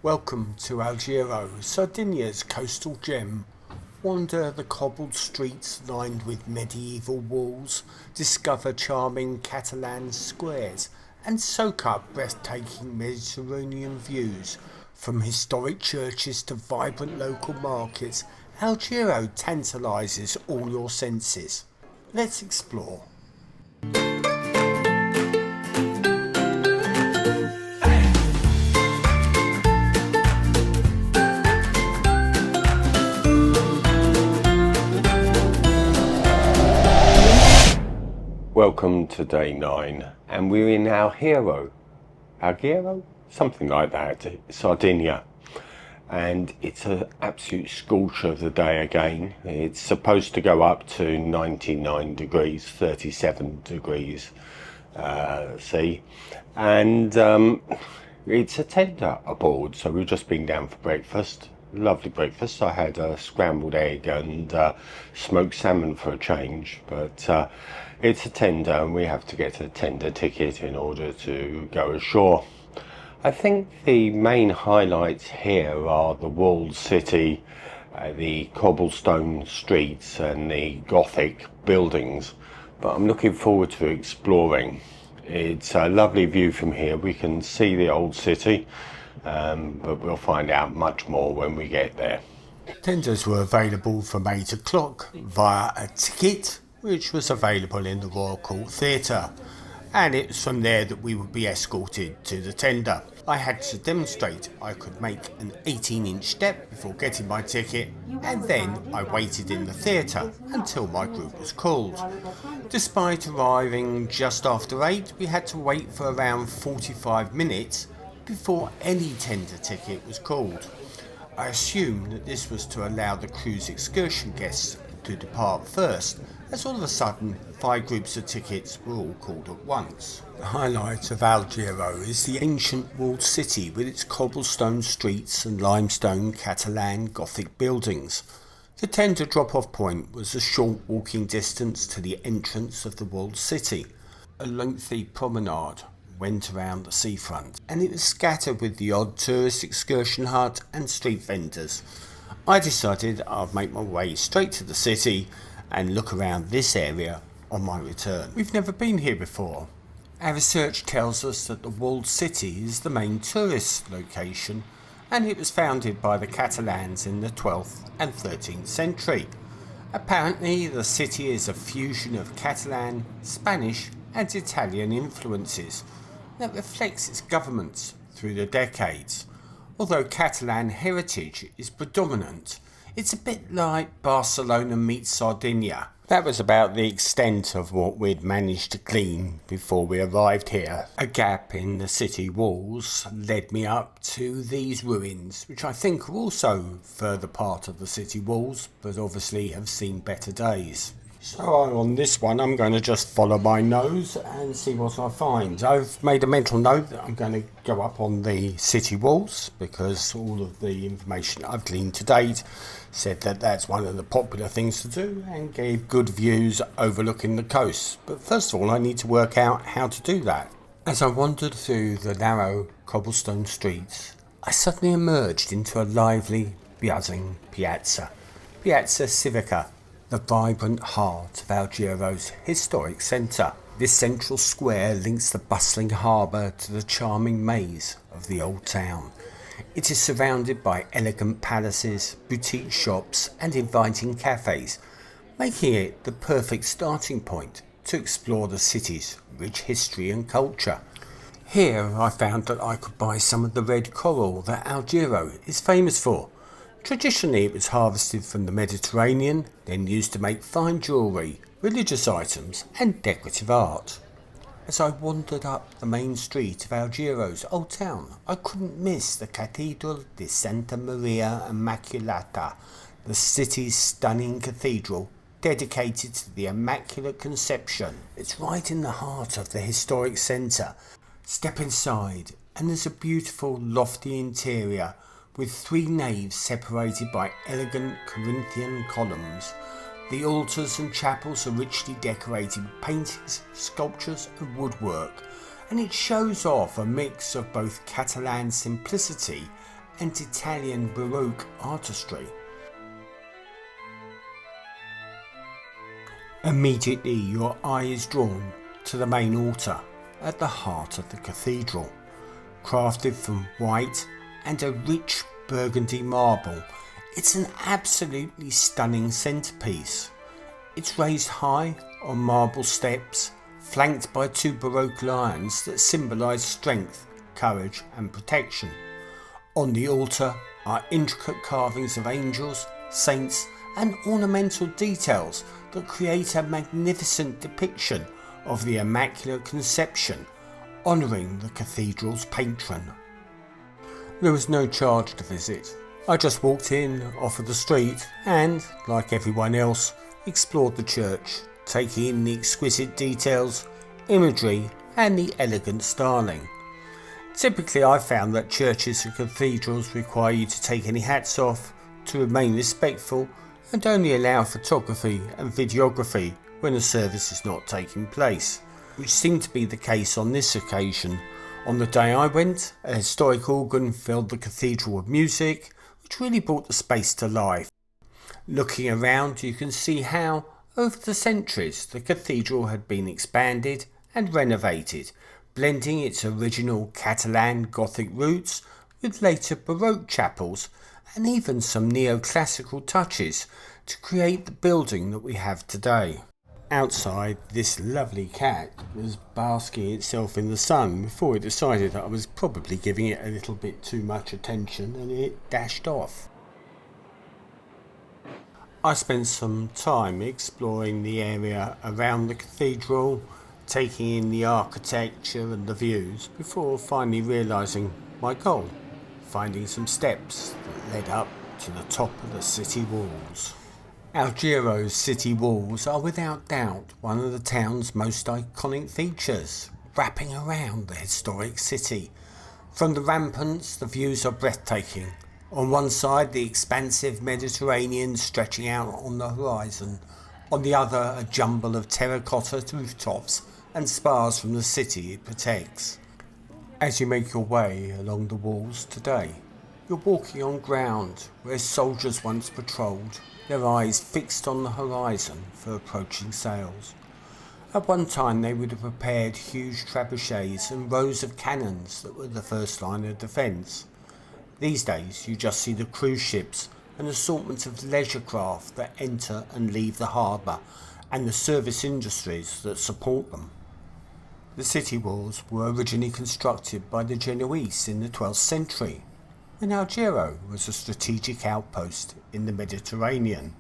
Welcome to Alghero, Sardinia's coastal gem. Wander the cobbled streets lined with medieval walls, discover charming Catalan squares, and soak up breathtaking Mediterranean views. From historic churches to vibrant local markets, Alghero tantalises all your senses. Let's explore. Welcome to day 9, and we're in Alghero, something like that, Sardinia, and it's an absolute scorcher of the day again. It's supposed to go up to 99 degrees, 37 degrees C, and it's a tender aboard, so we've just been down for breakfast. Lovely breakfast. I had a scrambled egg and smoked salmon for a change, but it's a tender and we have to get a tender ticket in order to go ashore. I think the main highlights here are the walled city, the cobblestone streets and the Gothic buildings, but I'm looking forward to exploring. It's a lovely view from here. We can see the old city, but we'll find out much more when we get there. Tenders were available from 8 o'clock via a ticket which was available in the Royal Court Theatre, and it was from there that we would be escorted to the tender. I had to demonstrate I could make an 18-inch step before getting my ticket, and then I waited in the theatre until my group was called. Despite arriving just after 8, we had to wait for around 45 minutes before any tender ticket was called. I assumed that this was to allow the cruise excursion guests to depart first, as all of a sudden 5 groups of tickets were all called at once. The highlight of Alghero is the ancient walled city with its cobblestone streets and limestone Catalan Gothic buildings. The tender drop-off point was a short walking distance to the entrance of the walled city. A lengthy promenade went around the seafront, and it was scattered with the odd tourist excursion hut and street vendors. I decided I'd make my way straight to the city and look around this area on my return. We've never been here before. Our research tells us that the walled city is the main tourist location, and it was founded by the Catalans in the 12th and 13th century. Apparently the city is a fusion of Catalan, Spanish and Italian influences that reflects its governments through the decades. Although Catalan heritage is predominant, it's a bit like Barcelona meets Sardinia. That was about the extent of what we'd managed to glean before we arrived here. A gap in the city walls led me up to these ruins, which I think are also further part of the city walls, but obviously have seen better days. So on this one, I'm going to just follow my nose and see what I find. I've made a mental note that I'm going to go up on the city walls because all of the information I've gleaned to date said that that's one of the popular things to do and gave good views overlooking the coast. But first of all, I need to work out how to do that. As I wandered through the narrow cobblestone streets, I suddenly emerged into a lively, buzzing piazza. Piazza Civica, the vibrant heart of Alghero's historic centre. This central square links the bustling harbour to the charming maze of the old town. It is surrounded by elegant palaces, boutique shops and inviting cafes, making it the perfect starting point to explore the city's rich history and culture. Here I found that I could buy some of the red coral that Alghero is famous for. Traditionally it was harvested from the Mediterranean, then used to make fine jewellery, religious items and decorative art. As I wandered up the main street of Alghero's old town, I couldn't miss the Cattedrale de Santa Maria Immacolata, the city's stunning cathedral dedicated to the Immaculate Conception. It's right in the heart of the historic centre. Step inside and there's a beautiful lofty interior with 3 naves separated by elegant Corinthian columns. The altars and chapels are richly decorated with paintings, sculptures and woodwork, and it shows off a mix of both Catalan simplicity and Italian Baroque artistry. Immediately your eye is drawn to the main altar at the heart of the cathedral. Crafted from white and a rich burgundy marble, it's an absolutely stunning centrepiece. It's raised high on marble steps, flanked by two Baroque lions that symbolise strength, courage and protection. On the altar are intricate carvings of angels, saints and ornamental details that create a magnificent depiction of the Immaculate Conception, honouring the cathedral's patron. There was no charge to visit. I just walked in off of the street and, like everyone else, explored the church, taking in the exquisite details, imagery and the elegant styling. Typically I found that churches and cathedrals require you to take any hats off, to remain respectful and only allow photography and videography when a service is not taking place, which seemed to be the case on this occasion. On the day I went, a historic organ filled the cathedral with music, which really brought the space to life. Looking around, you can see how, over the centuries, the cathedral had been expanded and renovated, blending its original Catalan Gothic roots with later Baroque chapels and even some neoclassical touches to create the building that we have today. Outside, this lovely cat was basking itself in the sun before it decided that I was probably giving it a little bit too much attention and it dashed off. I spent some time exploring the area around the cathedral, taking in the architecture and the views before finally realising my goal, finding some steps that led up to the top of the city walls. Alghero's city walls are without doubt one of the town's most iconic features, wrapping around the historic city. From the ramparts, the views are breathtaking. On one side, the expansive Mediterranean stretching out on the horizon. On the other, a jumble of terracotta rooftops and spars from the city it protects. As you make your way along the walls today, you're walking on ground where soldiers once patrolled, their eyes fixed on the horizon for approaching sails. At one time they would have prepared huge trebuchets and rows of cannons that were the first line of defence. These days you just see the cruise ships, an assortment of leisure craft that enter and leave the harbour, and the service industries that support them. The city walls were originally constructed by the Genoese in the 12th century, when Alghero was a strategic outpost in the Mediterranean.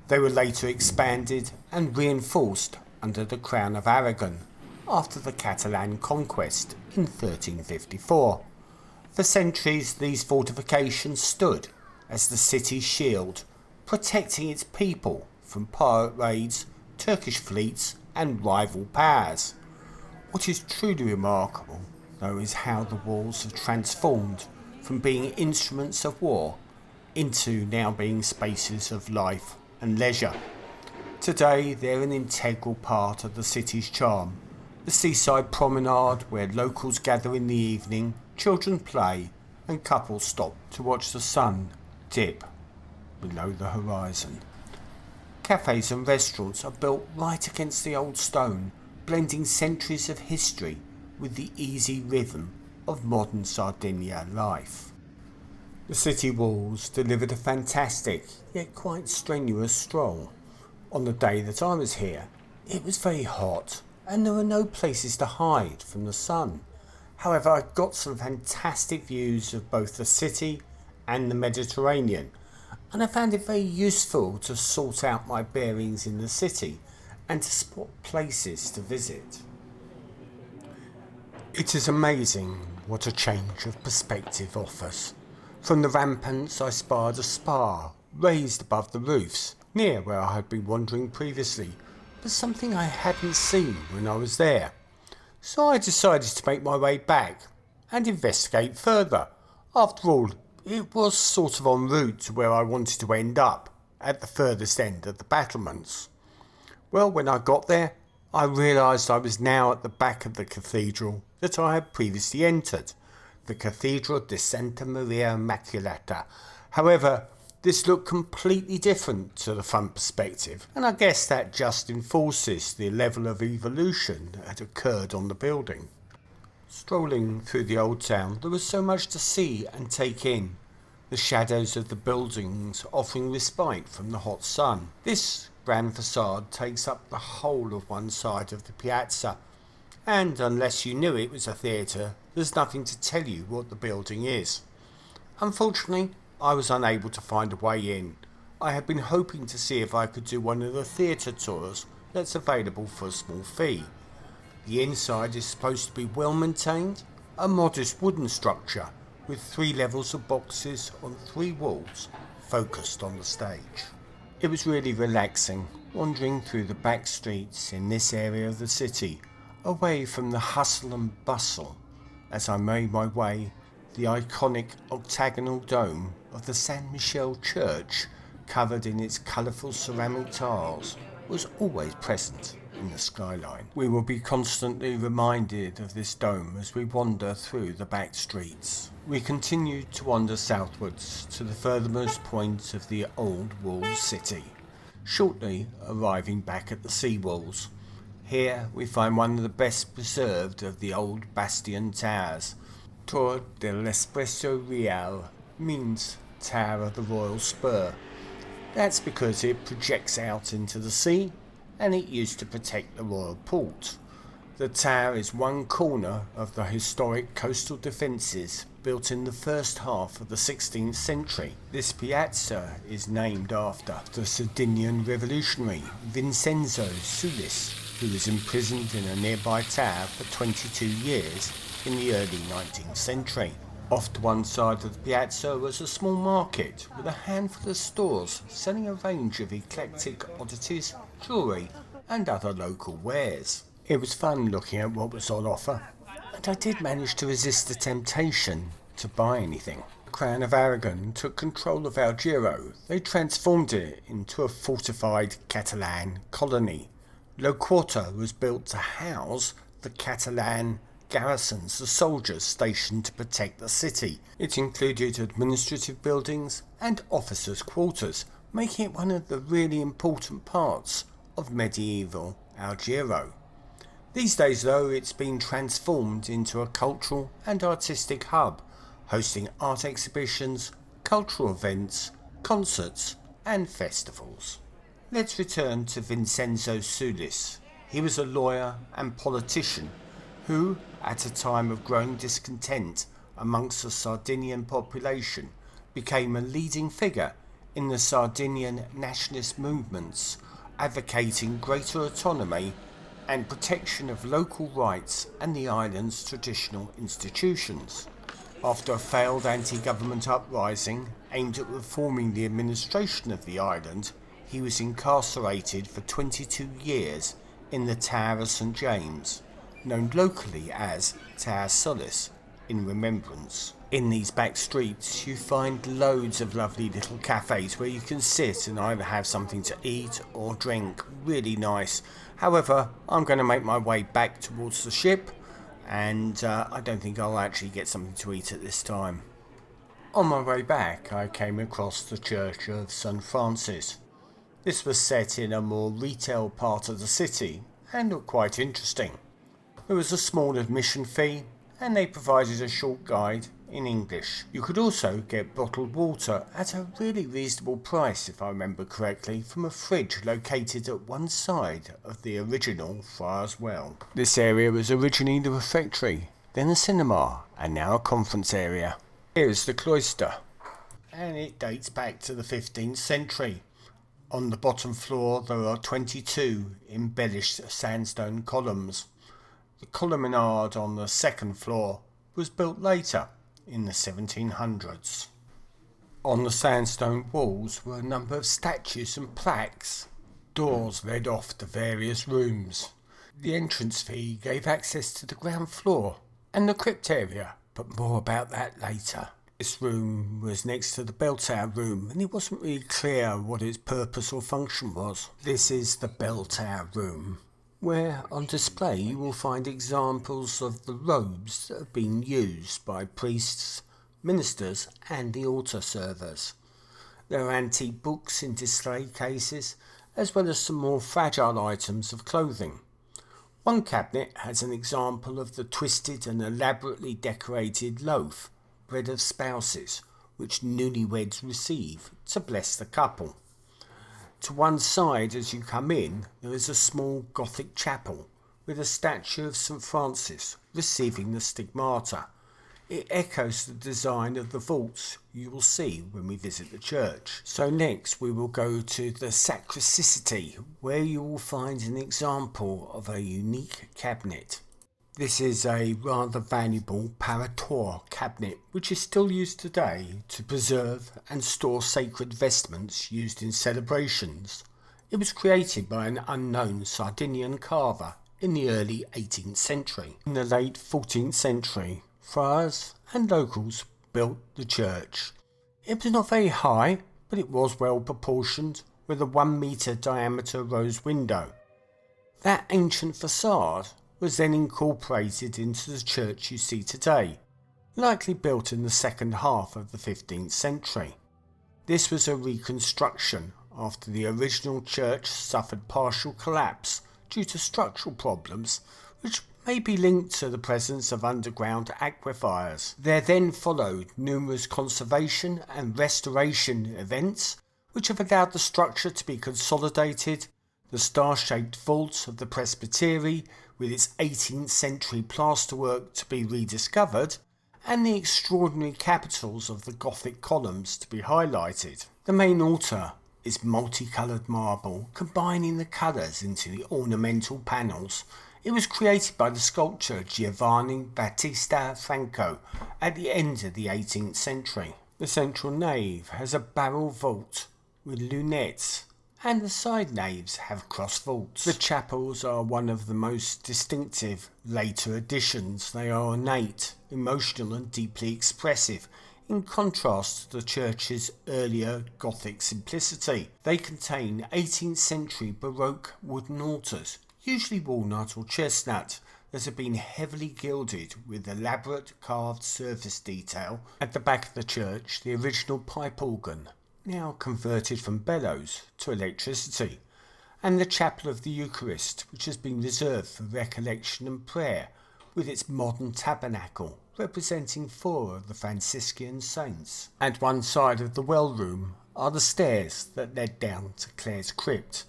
They were later expanded and reinforced under the Crown of Aragon after the Catalan conquest in 1354. For centuries these fortifications stood as the city's shield, protecting its people from pirate raids, Turkish fleets and rival powers. What is truly remarkable, though, is how the walls have transformed from being instruments of war into now being spaces of life and leisure. Today they're an integral part of the city's charm. The seaside promenade where locals gather in the evening, children play and couples stop to watch the sun dip below the horizon. Cafes and restaurants are built right against the old stone, blending centuries of history with the easy rhythm of modern Sardinia life. The city walls delivered a fantastic yet quite strenuous stroll. On the day that I was here, it was very hot and there were no places to hide from the sun. However, I got some fantastic views of both the city and the Mediterranean, and I found it very useful to sort out my bearings in the city and to spot places to visit. It is amazing what a change of perspective offers. From the ramparts I spied a spa raised above the roofs, near where I had been wandering previously, but something I hadn't seen when I was there. So I decided to make my way back and investigate further. After all, it was sort of en route to where I wanted to end up, at the furthest end of the battlements. Well, when I got there, I realised I was now at the back of the cathedral that I had previously entered. the Cathedral di Santa Maria Immaculata. However, this looked completely different to the front perspective, and I guess that just enforces the level of evolution that had occurred on the building. Strolling through the old town, there was so much to see and take in. The shadows of the buildings offering respite from the hot sun. This grand facade takes up the whole of one side of the piazza, and unless you knew it was a theatre, there's nothing to tell you what the building is. Unfortunately, I was unable to find a way in. I had been hoping to see if I could do one of the theatre tours that's available for a small fee. The inside is supposed to be well maintained, a modest wooden structure with 3 levels of boxes on 3 walls focused on the stage. It was really relaxing wandering through the back streets in this area of the city, away from the hustle and bustle. As I made my way, the iconic octagonal dome of the San Michele Church, covered in its colourful ceramic tiles, was always present in the skyline. We will be constantly reminded of this dome as we wander through the back streets. We continued to wander southwards to the furthermost point of the old walled city, shortly arriving back at the sea walls. Here we find one of the best preserved of the old bastion towers. Torre dell'Espresso Reial means Tower of the Royal Spur. That's because it projects out into the sea, and it used to protect the royal port. The tower is one corner of the historic coastal defences built in the first half of the 16th century. This piazza is named after the Sardinian revolutionary Vincenzo Sullis, who was imprisoned in a nearby tower for 22 years in the early 19th century. Off to one side of the piazza was a small market with a handful of stores selling a range of eclectic oddities, jewellery and other local wares. It was fun looking at what was on offer, and I did manage to resist the temptation to buy anything. The Crown of Aragon took control of Alghero. They transformed it into a fortified Catalan colony. Lo Quarta was built to house the Catalan garrisons, the soldiers stationed to protect the city. It included administrative buildings and officers' quarters, making it one of the really important parts of medieval Alghero. These days, though, it's been transformed into a cultural and artistic hub, hosting art exhibitions, cultural events, concerts and festivals. Let's return to Vincenzo Sullis. He was a lawyer and politician who, at a time of growing discontent amongst the Sardinian population, became a leading figure in the Sardinian nationalist movements, advocating greater autonomy and protection of local rights and the island's traditional institutions. After a failed anti-government uprising aimed at reforming the administration of the island, he was incarcerated for 22 years in the Tower of St James, known locally as Tower Sullis, in remembrance. In these back streets you find loads of lovely little cafes where you can sit and either have something to eat or drink. Really nice. However, I'm going to make my way back towards the ship, and I don't think I'll actually get something to eat at this time. On my way back I came across the Church of St Francis. This was set in a more retail part of the city and looked quite interesting. There was a small admission fee, and they provided a short guide in English. You could also get bottled water at a really reasonable price, if I remember correctly, from a fridge located at one side of the original Friar's Well. This area was originally the refectory, then a cinema, and now a conference area. Here is the cloister, and it dates back to the 15th century. On the bottom floor there are 22 embellished sandstone columns. The columnade on the second floor was built later, in the 1700s. On the sandstone walls were a number of statues and plaques. Doors led off to various rooms. The entrance fee gave access to the ground floor and the crypt area, but more about that later. This room was next to the bell tower room, and it wasn't really clear what its purpose or function was. This is the bell tower room. where on display you will find examples of the robes that have been used by priests, ministers and the altar servers. There are antique books in display cases, as well as some more fragile items of clothing. One cabinet has an example of the twisted and elaborately decorated loaf, bread of spouses, which newlyweds receive to bless the couple. To one side as you come in, there is a small Gothic chapel with a statue of St. Francis receiving the stigmata. It echoes the design of the vaults you will see when we visit the church. So next we will go to the sacristy, where you will find an example of a unique cabinet. This is a rather valuable parator cabinet which is still used today to preserve and store sacred vestments used in celebrations. It was created by an unknown Sardinian carver in the early 18th century. In the late 14th century, friars and locals built the church. It was not very high, but it was well proportioned, with a 1 metre diameter rose window. That ancient facade was then incorporated into the church you see today, likely built in the second half of the 15th century. This was a reconstruction after the original church suffered partial collapse due to structural problems, which may be linked to the presence of underground aquifers. There then followed numerous conservation and restoration events which have allowed the structure to be consolidated, the star-shaped vault of the presbytery with its 18th century plasterwork to be rediscovered, and the extraordinary capitals of the Gothic columns to be highlighted. The main altar is multicolored marble, combining the colours into the ornamental panels. It was created by the sculptor Giovanni Battista Franco at the end of the 18th century. The central nave has a barrel vault with lunettes, and the side naves have cross vaults. The chapels are one of the most distinctive later additions. They are ornate, emotional and deeply expressive, in contrast to the church's earlier Gothic simplicity. They contain 18th century Baroque wooden altars, usually walnut or chestnut, that have been heavily gilded with elaborate carved surface detail. At the back of the church, the original pipe organ, now converted from bellows to electricity, and the chapel of the Eucharist, which has been reserved for recollection and prayer, with its modern tabernacle representing 4 of the Franciscan saints. At one side of the well room are the stairs that led down to Clare's crypt.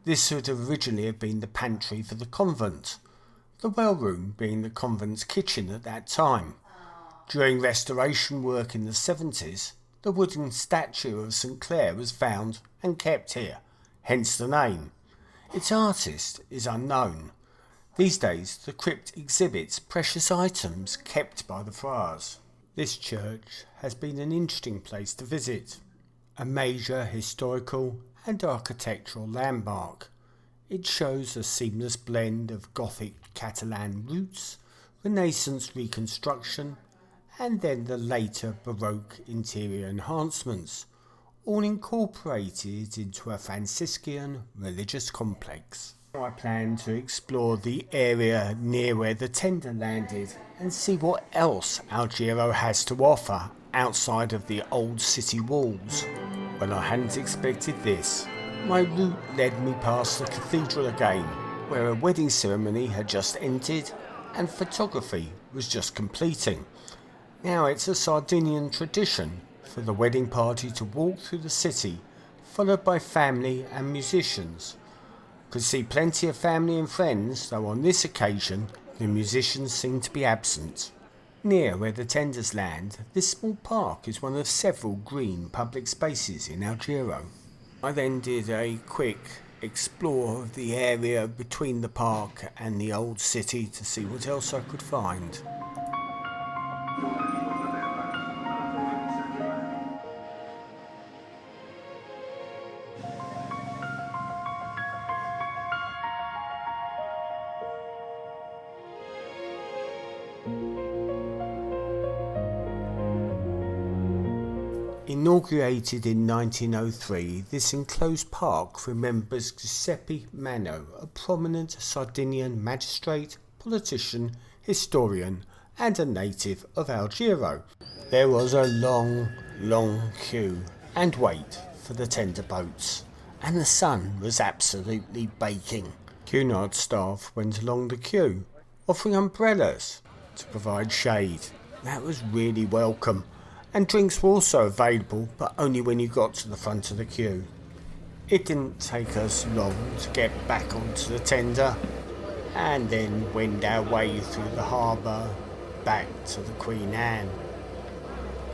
This would originally have been the pantry for the convent, the well room being the convent's kitchen at that time. During restoration work in the 70s, the wooden statue of St. Clare was found and kept here, hence the name. Its artist is unknown. These days the crypt exhibits precious items kept by the friars. This church has been an interesting place to visit, a major historical and architectural landmark. It shows a seamless blend of Gothic Catalan roots, Renaissance reconstruction, and then the later Baroque interior enhancements, all incorporated into a Franciscan religious complex. I plan to explore the area near where the tender landed and see what else Alghero has to offer outside of the old city walls. Well, I hadn't expected this. My route led me past the cathedral again, where a wedding ceremony had just ended and photography was just completing. Now it's a Sardinian tradition for the wedding party to walk through the city, followed by family and musicians. Could see plenty of family and friends, though on this occasion the musicians seem to be absent. Near where the tenders land, this small park is one of several green public spaces in Alghero. I then did a quick explore of the area between the park and the old city to see what else I could find. Inaugurated in 1903, this enclosed park remembers Giuseppe Manno, a prominent Sardinian magistrate, politician, historian and a native of Alghero. There was a long queue and wait for the tender boats, and the sun was absolutely baking. Cunard staff went along the queue, offering umbrellas to provide shade. That was really welcome. And drinks were also available, but only when you got to the front of the queue. It didn't take us long to get back onto the tender and then wend our way through the harbour back to the Queen Anne.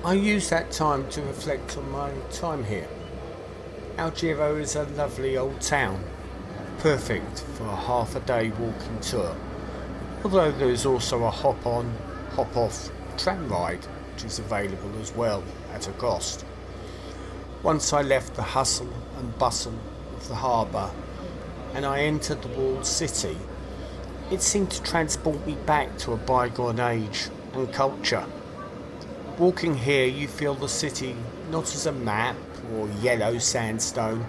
I used that time to reflect on my time here. Alghero is a lovely old town, perfect for a half a day walking tour, although there is also a hop on, hop off tram ride which is available as well at a cost. Once I left the hustle and bustle of the harbour and I entered the walled city, it seemed to transport me back to a bygone age and culture. Walking here you feel the city not as a map or yellow sandstone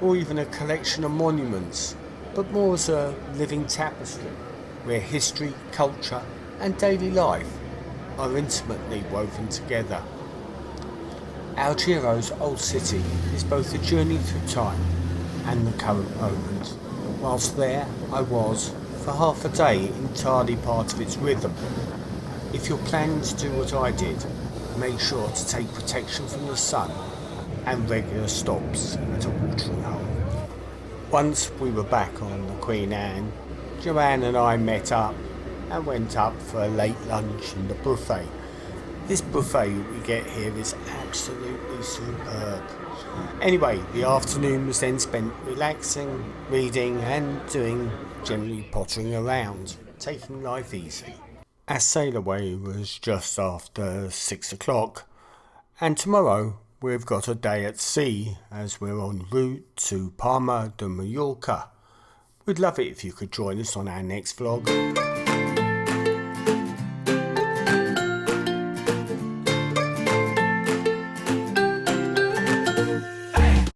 or even a collection of monuments, but more as a living tapestry where history, culture and daily life are intimately woven together. Alghero's old city is both a journey through time and the current moment. Whilst there, I was, for half a day, entirely part of its rhythm. If you're planning to do what I did, make sure to take protection from the sun and regular stops at a watering hole. Once we were back on the Queen Anne, Joanne and I met up and went up for a late lunch in the buffet. This buffet we get here is absolutely superb. Anyway, the afternoon was then spent relaxing, reading and doing generally pottering around, taking life easy. Our Sailaway was just after 6 o'clock, and tomorrow we've got a day at sea as we're en route to Palma de Mallorca. We'd love it if you could join us on our next vlog.